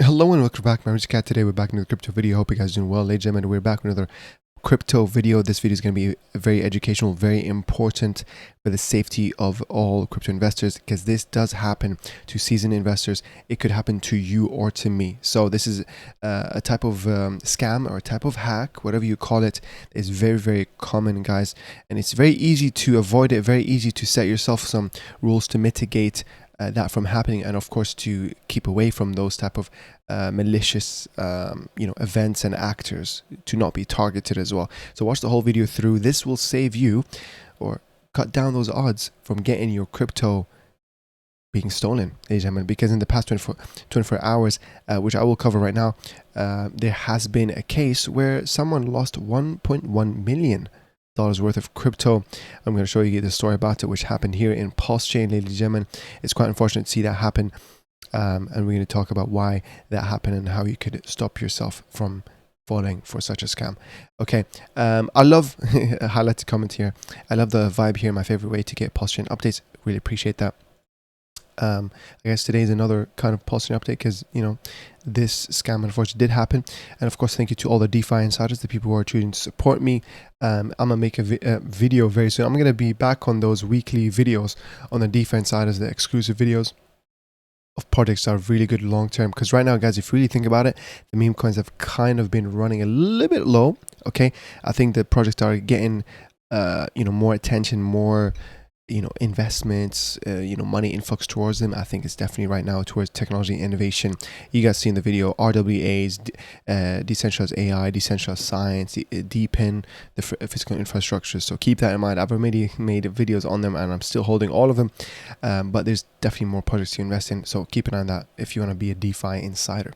Hello and welcome back. My name is Kat. Today we're back in the crypto video. Hope you guys are doing well, ladies and gentlemen. We're back with another crypto video. This video is going to be very educational, very important for the safety of all crypto investors, because this does happen to seasoned investors. It could happen to you or to me. So this is a type of scam or a type of hack, whatever you call it, is very, very common, guys. And it's very easy to avoid it, very easy to set yourself some rules to mitigate that from happening, and of course to keep away from those type of malicious events and actors, to not be targeted as well. So watch the whole video through. This will save you or cut down those odds from getting your crypto being stolen, ladies and gentlemen, because in the past 24 hours, which I will cover right now, there has been a case where someone lost $1.1 million worth of crypto. I'm going to show you the story about it, which happened here in Pulsechain, ladies and gentlemen. It's quite unfortunate to see that happen, and we're going to talk about why that happened and how you could stop yourself from falling for such a scam. Okay, I love a highlighted comment here. I love the vibe here. My favorite way to get Pulsechain updates. Really appreciate that. I guess today is another kind of Pulsechain update, because this scam unfortunately did happen. And of course, thank you to all the DeFi insiders, the people who are choosing to support me. I'm gonna make a video very soon. I'm gonna be back on those weekly videos on the DeFi insiders, the exclusive videos of projects that are really good long term. Because right now, guys, if you really think about it, the meme coins have kind of been running a little bit low. Okay, I think the projects are getting more attention, more investments, money influx towards them. I think it's definitely right now towards technology innovation. You guys see in the video RWAs, decentralized AI, decentralized science, deepen the physical infrastructure. So keep that in mind. I've already made videos on them and I'm still holding all of them, but there's definitely more projects to invest in. So keep an eye on that if you want to be a DeFi insider.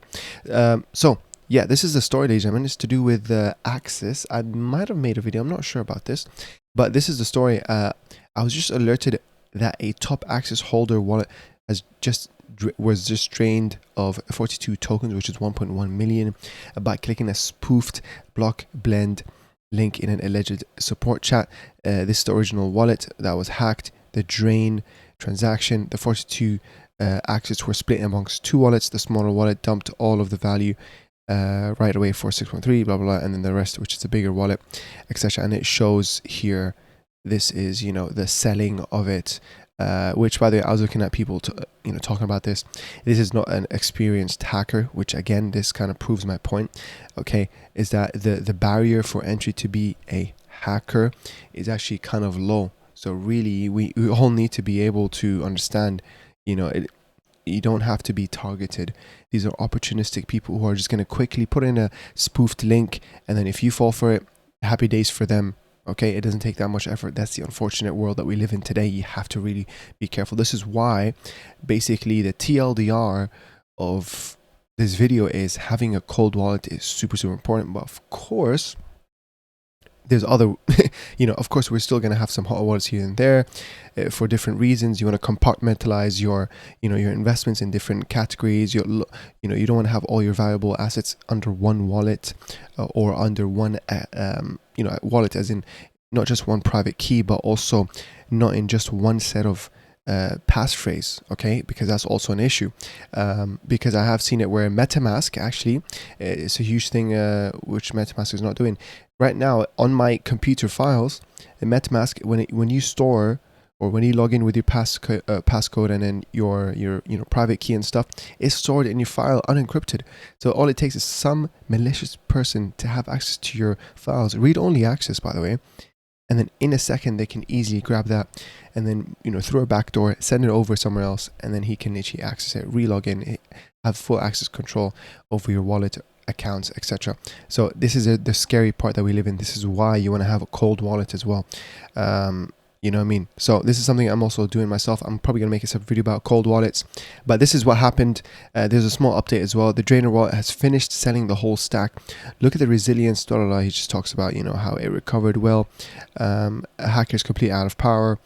Yeah, this is the story, ladies and gentlemen. It's to do with Axis. I might have made a video, I'm not sure about this, but this is the story. I was just alerted that a top Axis holder wallet was just drained of 42 tokens, which is 1.1 million, by clicking a spoofed block blend link in an alleged support chat. This is the original wallet that was hacked. The drain transaction, the 42 Axis were split amongst two wallets. The smaller wallet dumped all of the value right away for 6.3, blah, blah, blah, and then the rest, which is a bigger wallet, etc. And it shows here, this is, the selling of it, which, by the way, I was looking at people talking about this. This is not an experienced hacker, which again, this kind of proves my point. Okay, is that the barrier for entry to be a hacker is actually kind of low. So really, we all need to be able to understand, you don't have to be targeted. These are opportunistic people who are just going to quickly put in a spoofed link, and then if you fall for it, happy days for them. Okay, it doesn't take that much effort. That's the unfortunate world that we live in today. You have to really be careful. This is why basically the TLDR of this video is having a cold wallet is super, super important. But of course, there's other, of course, we're still going to have some hot wallets here and there for different reasons. You want to compartmentalize your, your investments in different categories. You don't want to have all your valuable assets under one wallet or under one, wallet, as in not just one private key, but also not in just one set of passphrase, okay, because that's also an issue, because I have seen it where MetaMask, actually, it's a huge thing, which MetaMask is not doing right now. On my computer files, the MetaMask, when you store or when you log in with your passcode and then your private key and stuff, is stored in your file unencrypted. So all it takes is some malicious person to have access to your files, read-only access, by the way, and then in a second they can easily grab that and then through a backdoor send it over somewhere else, and then he can literally access it, re-log in, have full access control over your wallet, accounts, etc. So this is the scary part that we live in. This is why you want to have a cold wallet as well. You know what I mean? So this is something I'm also doing myself. I'm probably going to make a separate video about cold wallets, but this is what happened. There's a small update as well. The drainer wallet has finished selling the whole stack. Look at the resilience, blah, blah, blah. He just talks about, how it recovered well. Hackers completely out of power,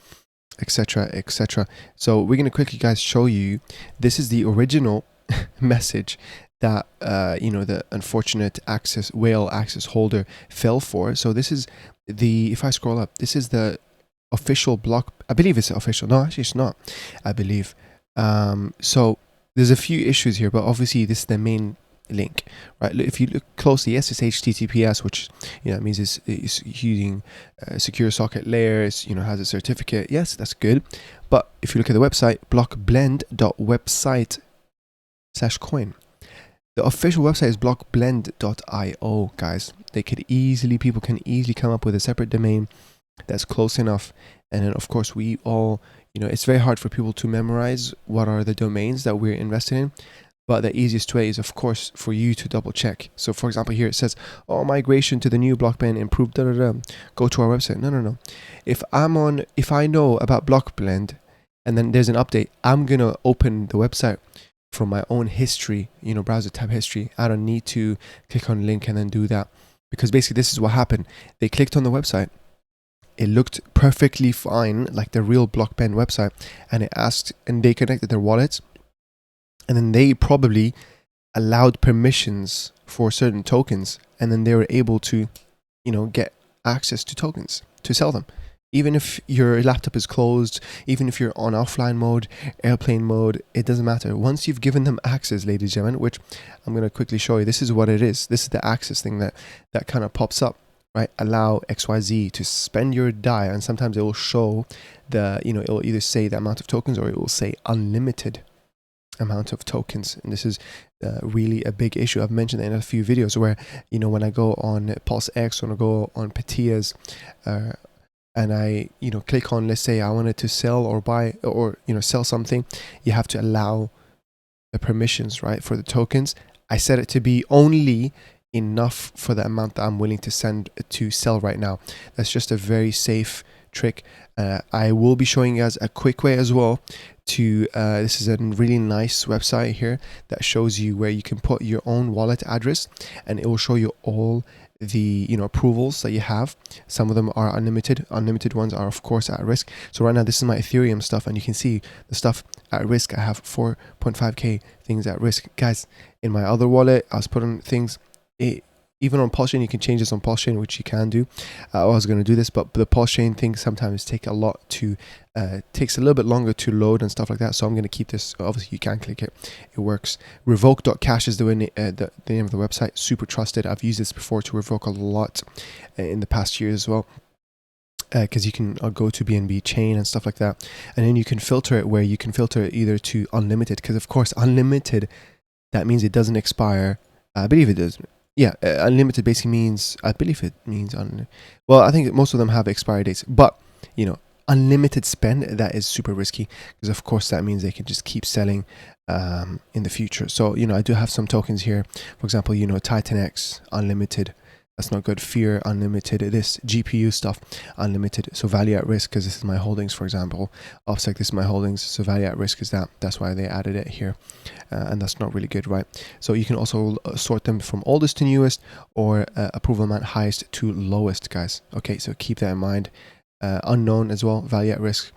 etc, etc. So we're going to quickly, guys, show you. This is the original message that the unfortunate whale access holder fell for. So this is if I scroll up, this is the official block. I believe it's official. No, actually it's not, I believe. So there's a few issues here, but obviously this is the main link, right? If you look closely, yes, it's HTTPS, which means it's using secure socket layers, has a certificate. Yes, that's good. But if you look at the website, blockblend.website/coin, the official website is blockblend.io, guys. People can easily come up with a separate domain that's close enough. And then of course we all, it's very hard for people to memorize what are the domains that we're invested in. But the easiest way is, of course, for you to double check. So for example, here it says, migration to the new blockchain improved, go to our website. No. If I know about Blockblend and then there's an update, I'm going to open the website from my own history, browser tab history. I don't need to click on link and then do that, because basically this is what happened. They clicked on the website. It looked perfectly fine, like the real Blockblend website, and it asked, and they connected their wallets. And then they probably allowed permissions for certain tokens, and then they were able to, get access to tokens to sell them. Even if your laptop is closed, even if you're on offline mode, airplane mode, it doesn't matter. Once you've given them access, ladies and gentlemen, which I'm going to quickly show you, this is what it is. This is the access thing that kind of pops up, right? Allow XYZ to spend your DAI, and sometimes it will show it will either say the amount of tokens or it will say unlimited amount of tokens. And this is really a big issue. I've mentioned it in a few videos where, when I go on Pulsechain, when I go on PDAI, and I, click on, let's say I wanted to sell or buy or, sell something, you have to allow the permissions, right, for the tokens. I set it to be only enough for the amount that I'm willing to sell right now. That's just a very safe trick. I will be showing you guys a quick way as well to, this is a really nice website here that shows you where you can put your own wallet address, and it will show you all the approvals that you have. Some of them are unlimited ones are of course at risk. So right now this is my Ethereum stuff, and you can see the stuff at risk. I have 4.5k things at risk, guys. In my other wallet I was putting things, even on Pulsechain. You can change this on Pulsechain, which you can do. I was going to do this, but the Pulsechain things sometimes take a little bit longer to load and stuff like that. So I'm going to keep this. Obviously, you can click it. It works. Revoke.cash is the name of the website. Super trusted. I've used this before to revoke a lot in the past year as well. Because you can go to BNB chain and stuff like that. And then you can filter it where you can filter it either to unlimited. Because of course, unlimited, that means it doesn't expire. I believe it does. Yeah, unlimited basically means, I believe it means, well, I think most of them have expiry dates, but, unlimited spend, that is super risky, because of course that means they can just keep selling in the future. So, I do have some tokens here, for example, Titan X, unlimited, that's not good. Fear, unlimited. This GPU stuff, unlimited. So value at risk, because this is my holdings, for example. Offsec, this is my holdings. So value at risk is that. That's why they added it here. And that's not really good, right? So you can also sort them from oldest to newest, or approval amount highest to lowest, guys. Okay, so keep that in mind. Unknown as well, value at risk.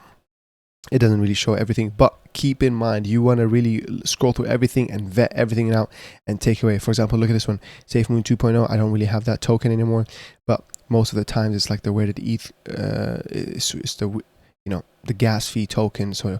It doesn't really show everything, but keep in mind, you want to really scroll through everything and vet everything out and take away. For example, look at this one, SafeMoon 2.0. I don't really have that token anymore, but most of the times it's like the weighted ETH, it's the the gas fee token. So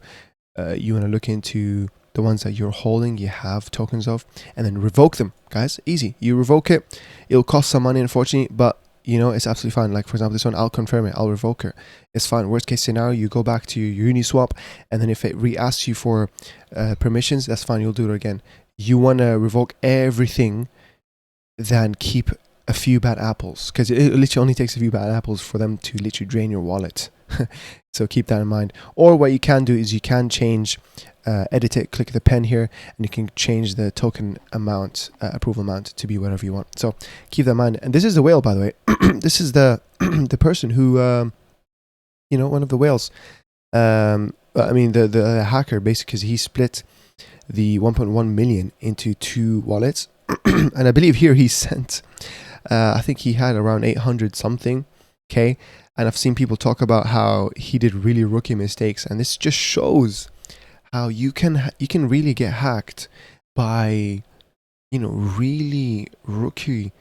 you want to look into the ones that you're holding, you have tokens of, and then revoke them, guys. Easy. You revoke it. It'll cost some money, unfortunately, but it's absolutely fine. Like for example, this one, I'll confirm it, I'll revoke it. It's fine. Worst case scenario, you go back to your Uniswap, and then if it re-asks you for permissions, that's fine. You'll do it again. You want to revoke everything, then keep a few bad apples, because it literally only takes a few bad apples for them to literally drain your wallet. So keep that in mind. Or what you can do is you can change, edit it, click the pen here, and you can change the token amount, approval amount, to be whatever you want. So keep that in mind. And this is the whale, by the way. This is the the person who, one of the whales. I mean, the hacker, basically, because he split the 1.1 million into 2 wallets. And I believe here he sent, I think he had around 800 something K. And I've seen people talk about how he did really rookie mistakes, and this just shows how you can really get hacked by really rookie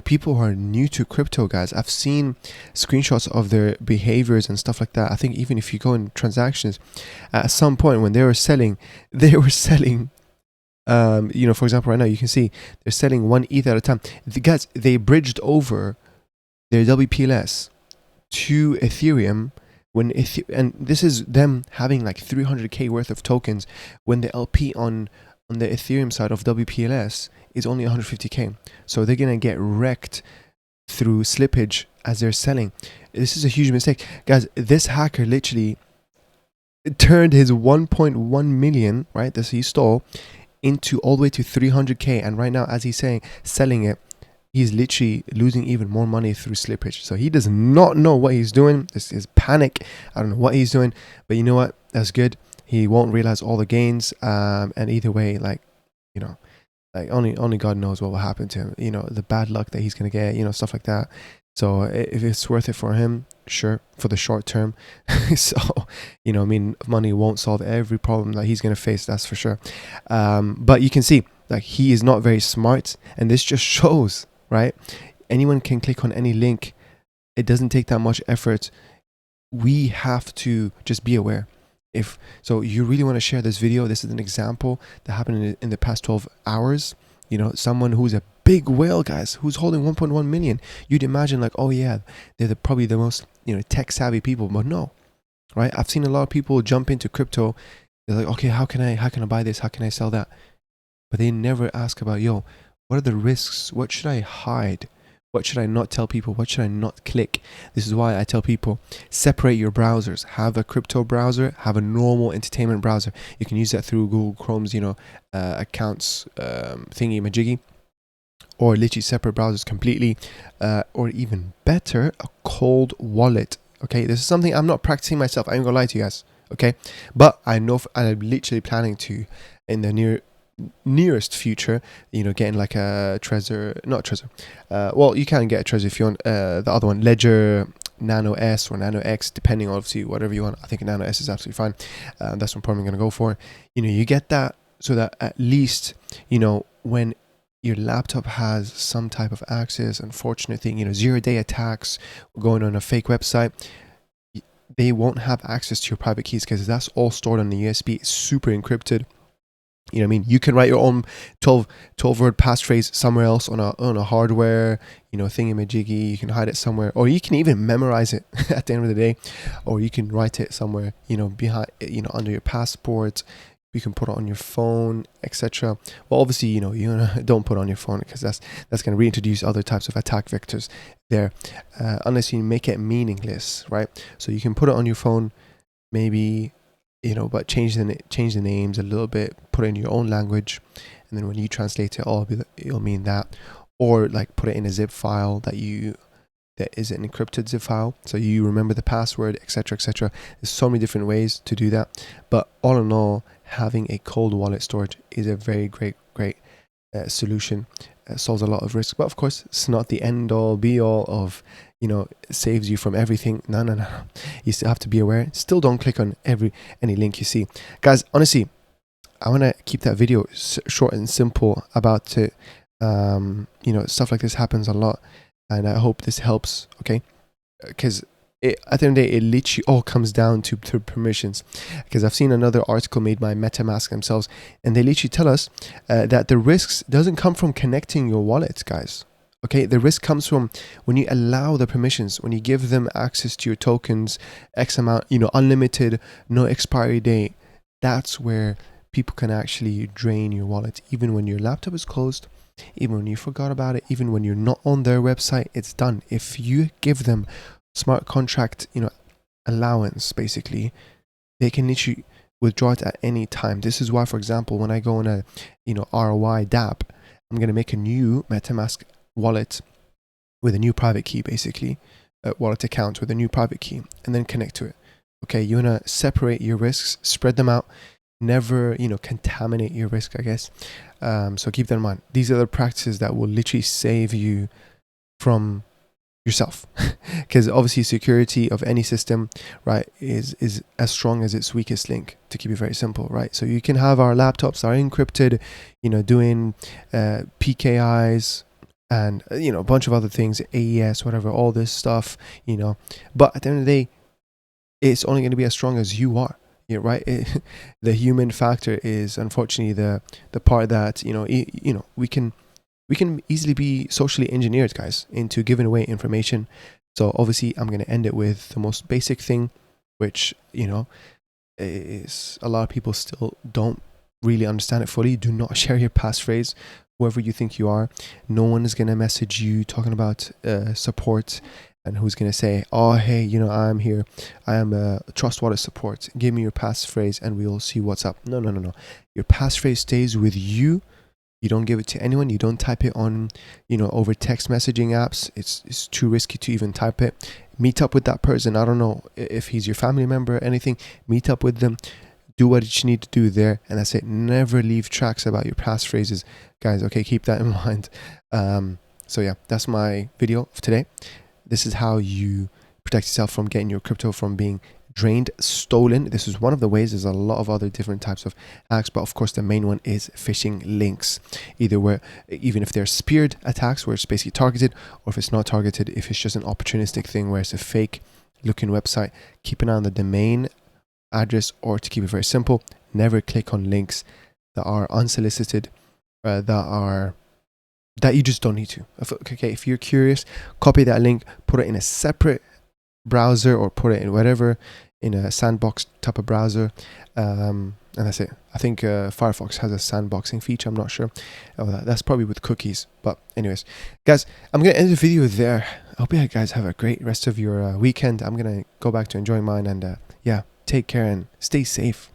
people who are new to crypto, guys. I've seen screenshots of their behaviors and stuff like that. I think even if you go in transactions, at some point when they were selling You know, for example, right now you can see they're selling 1 ETH at a time. Guys, they bridged over their WPLS to Ethereum and this is them having like 300k worth of tokens when the LP on the Ethereum side of WPLS is only 150k. So they're gonna get wrecked through slippage as they're selling. This is a huge mistake, guys. This hacker literally turned his 1.1 million, right, that he stole, into all the way to 300k, and right now, as he's saying, selling it, he's literally losing even more money through slippage. So he does not know what he's doing. This is panic. I don't know what he's doing, but you know what? That's good. He won't realize all the gains. And either way, like, you know, like only God knows what will happen to him. You know, the bad luck that he's gonna get. You know, stuff like that. So if it's worth it for him, sure, for the short term. So, you know, I mean, money won't solve every problem that he's gonna face. That's for sure. But you can see, like, he is not very smart, and this just shows. Right? Anyone can click on any link. It doesn't take that much effort. We have to just be aware. If so, you really want to share this video. This is an example that happened in the past 12 hours. You know, someone who's a big whale, guys, who's holding 1.1 million. You'd imagine like, oh yeah, they're probably the most, you know, tech savvy people, but no, right? I've seen a lot of people jump into crypto. They're like, okay, how can I buy this? How can I sell that? But they never ask about, yo, what are the risks? What should I hide? What should I not tell people? What should I not click? This is why I tell people, separate your browsers. Have a crypto browser, have a normal entertainment browser. You can use that through Google Chrome's, you know, accounts thingy majiggy, or literally separate browsers completely, or even better, a cold wallet. Okay, this is something I'm not practicing myself. I ain't gonna lie to you guys. Okay, but I know I'm literally planning to in the nearest future, you know, getting like a well, you can get a Trezor if you want, the other one, Ledger Nano S or Nano X, depending on obviously whatever you want. I think a Nano S is absolutely fine. That's what I'm probably going to go for. You know, you get that so that at least, you know, when your laptop has some type of access, unfortunate thing, you know, 0-day attacks going on a fake website, they won't have access to your private keys because that's all stored on the USB. It's super encrypted. You know what I mean? You can write your own 12 word passphrase somewhere else on a hardware, you know, thingamajiggy. You can hide it somewhere, or you can even memorize it at the end of the day, or you can write it somewhere, you know, behind, you know, under your passport. You can put it on your phone, etc. Well, obviously, you know, don't put it on your phone because that's going to reintroduce other types of attack vectors there, unless you make it meaningless, right? So you can put it on your phone, maybe, you know, but change the names a little bit, put it in your own language, and then when you translate it, it'll mean that, or like put it in a zip file that is an encrypted zip file, so you remember the password, etc., etc. There's so many different ways to do that, but all in all, having a cold wallet storage is a very great solution. Solves a lot of risk, but of course, it's not the end all be all of, you know, saves you from everything. No. You still have to be aware. Still don't click on any link you see, guys. Honestly, I want to keep that video short and simple about it. You know, stuff like this happens a lot, and I hope this helps. Okay, because at the end of the day, it literally all comes down to permissions. Because I've seen another article made by MetaMask themselves, and they literally tell us that the risks doesn't come from connecting your wallets, guys. Okay, the risk comes from when you allow the permissions, when you give them access to your tokens, X amount, you know, unlimited, no expiry date. That's where people can actually drain your wallet, even when your laptop is closed, even when you forgot about it, even when you're not on their website. It's done. If you give them smart contract, you know, allowance, basically, they can literally withdraw it at any time. This is why, for example, when I go on a, you know, ROI dApp, I'm going to make a new MetaMask wallet with a new private key, basically, wallet account with a new private key, and then connect to it. Okay, you want to separate your risks, spread them out, never, you know, contaminate your risk, I guess. So keep that in mind. These are the practices that will literally save you from yourself, because obviously security of any system, right, is as strong as its weakest link, to keep it very simple, right? So you can have our laptops that are encrypted, you know, doing PKIs and, you know, a bunch of other things, AES, whatever, all this stuff, you know, but at the end of the day, it's only going to be as strong as you are. Yeah, right. The human factor is unfortunately the part that we can easily be socially engineered, guys, into giving away information. So obviously, I'm gonna end it with the most basic thing, which is a lot of people still don't really understand it fully. Do not share your passphrase. Whoever you think you are, no one is gonna message you talking about support, and who's gonna say, "Oh, hey, I'm here. I am a Trust Wallet support. Give me your passphrase, and we'll see what's up." No, no, no, no. Your passphrase stays with you. You don't give it to anyone. You don't type it on, over text messaging apps. It's too risky to even type it. Meet up with that person. I don't know if he's your family member or anything. Meet up with them. Do what you need to do there, and that's it. Never leave tracks about your passphrases, guys. Okay, keep that in mind. So yeah, that's my video for today. This is how you protect yourself from getting your crypto from being drained, stolen. This is one of the ways. There's a lot of other different types of hacks, but of course the main one is phishing links. Even if they're speared attacks where it's basically targeted, or if it's not targeted, if it's just an opportunistic thing where it's a fake looking website, keep an eye on the domain address, or to keep it very simple, never click on links that are unsolicited, that you just don't need to. Okay, if you're curious, copy that link, put it in a separate browser, or put it in whatever, in a sandbox type of browser, and that's it. I think Firefox has a sandboxing feature. I'm not sure. That's probably with cookies. But anyways, guys, I'm gonna end the video there. I hope you guys have a great rest of your weekend. I'm gonna go back to enjoying mine, and yeah, take care and stay safe.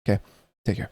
Okay, take care.